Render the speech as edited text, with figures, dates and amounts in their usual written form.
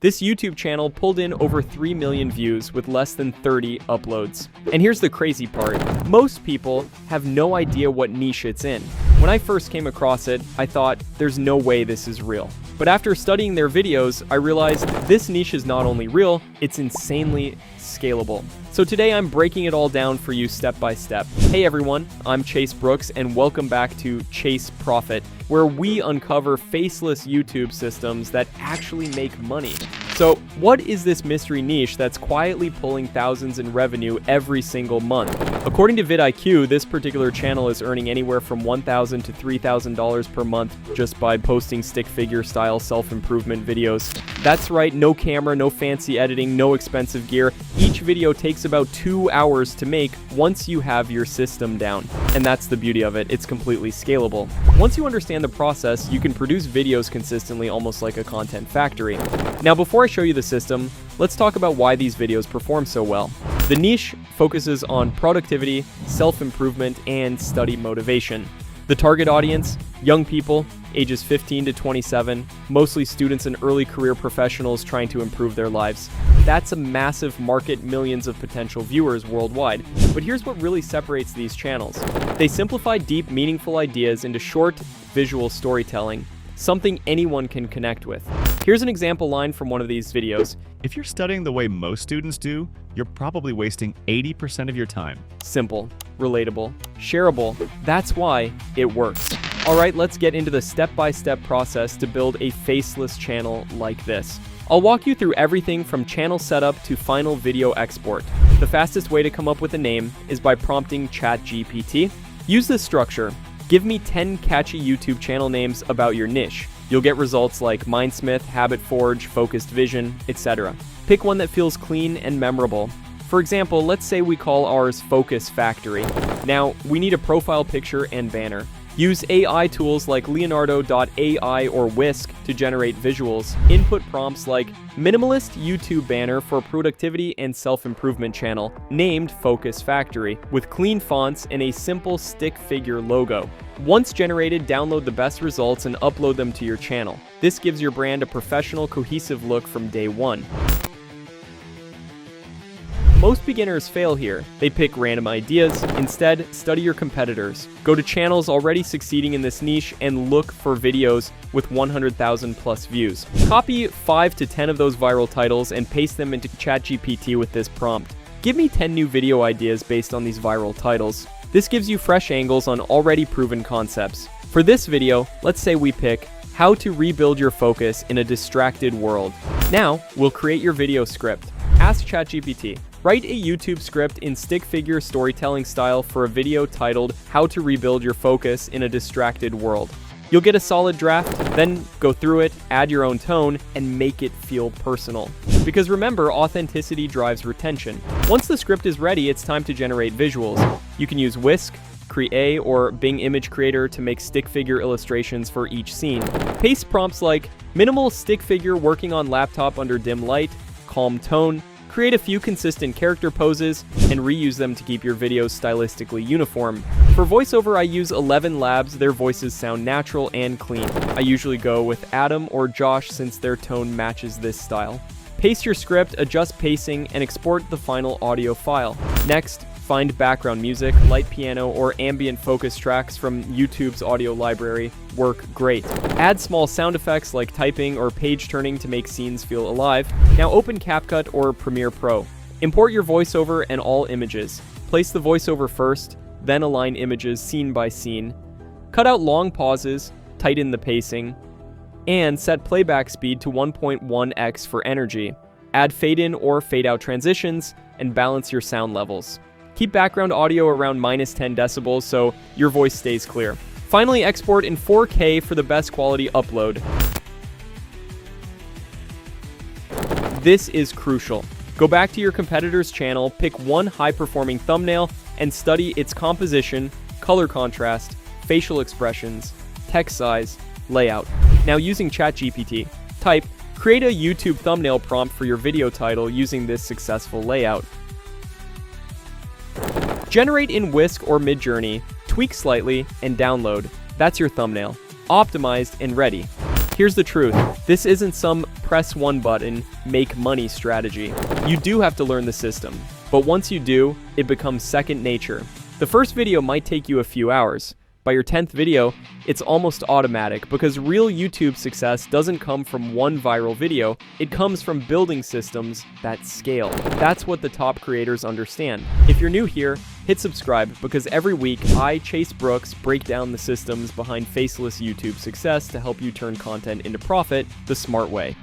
This YouTube channel pulled in over 3 million views with less than 30 uploads. And here's the crazy part. Most people have no idea what niche it's in. When I first came across it, I thought, there's no way this is real. But after studying their videos, I realized this niche is not only real, it's insanely scalable. So today I'm breaking it all down for you step by step. Hey everyone, I'm Chase Brooks and welcome back to Chase Profit, where we uncover faceless YouTube systems that actually make money. So what is this mystery niche that's quietly pulling thousands in revenue every single month? According to vidIQ, this particular channel is earning anywhere from $1,000 to $3,000 per month just by posting stick figure style self-improvement videos. That's right, no camera, no fancy editing, no expensive gear. Each video takes about 2 hours to make once you have your system down. And that's the beauty of it, it's completely scalable. Once you understand the process, you can produce videos consistently almost like a content factory. Now before I show you the system, let's talk about why these videos perform so well. The niche focuses on productivity, self-improvement, and study motivation. The target audience, young people, ages 15 to 27, mostly students and early career professionals trying to improve their lives. That's a massive market, millions of potential viewers worldwide. But here's what really separates these channels. They simplify deep, meaningful ideas into short, visual storytelling, something anyone can connect with. Here's an example line from one of these videos. If you're studying the way most students do, you're probably wasting 80% of your time. Simple, relatable, shareable. That's why it works. All right, let's get into the step-by-step process to build a faceless channel like this. I'll walk you through everything from channel setup to final video export. The fastest way to come up with a name is by prompting ChatGPT. Use this structure. Give me 10 catchy YouTube channel names about your niche. You'll get results like Mindsmith, Habit Forge, Focused Vision, etc. Pick one that feels clean and memorable. For example, let's say we call ours Focus Factory. Now, we need a profile picture and banner. Use AI tools like Leonardo.ai or Whisk to generate visuals. Input prompts like minimalist YouTube banner for productivity and self-improvement channel, named Focus Factory, with clean fonts and a simple stick figure logo. Once generated, download the best results and upload them to your channel. This gives your brand a professional, cohesive look from day one. Most beginners fail here. They pick random ideas. Instead, study your competitors. Go to channels already succeeding in this niche and look for videos with 100,000 plus views. Copy 5 to 10 of those viral titles and paste them into ChatGPT with this prompt. Give me 10 new video ideas based on these viral titles. This gives you fresh angles on already proven concepts. For this video, let's say we pick how to rebuild your focus in a distracted world. Now, we'll create your video script. Ask ChatGPT. Write a YouTube script in stick figure storytelling style for a video titled How to Rebuild Your Focus in a Distracted World. You'll get a solid draft, then go through it, add your own tone, and make it feel personal. Because remember, authenticity drives retention. Once the script is ready, it's time to generate visuals. You can use Whisk, Create, or Bing Image Creator to make stick figure illustrations for each scene. Paste prompts like minimal stick figure working on laptop under dim light, calm tone. Create a few consistent character poses and reuse them to keep your videos stylistically uniform. For voiceover, I use 11 Labs. Their voices sound natural and clean. I usually go with Adam or Josh since their tone matches this style. Paste your script, adjust pacing, and export the final audio file. Next, find background music, light piano, or ambient focus tracks from YouTube's audio library. Work great. Add small sound effects like typing or page turning to make scenes feel alive. Now open CapCut or Premiere Pro. Import your voiceover and all images. Place the voiceover first, then align images scene by scene. Cut out long pauses, tighten the pacing, and set playback speed to 1.1x for energy. Add fade-in or fade-out transitions, and balance your sound levels. Keep background audio around -10 decibels so your voice stays clear. Finally, export in 4K for the best quality upload. This is crucial. Go back to your competitor's channel, pick one high-performing thumbnail, and study its composition, color contrast, facial expressions, text size, layout. Now using ChatGPT, type, create a YouTube thumbnail prompt for your video title using this successful layout. Generate in Whisk or Midjourney, tweak slightly, and download. That's your thumbnail. Optimized and ready. Here's the truth. This isn't some press one button, make money strategy. You do have to learn the system, but once you do, it becomes second nature. The first video might take you a few hours. By your 10th video, it's almost automatic because real YouTube success doesn't come from one viral video, it comes from building systems that scale. That's what the top creators understand. If you're new here, hit subscribe because every week I, Chase Brooks, break down the systems behind faceless YouTube success to help you turn content into profit the smart way.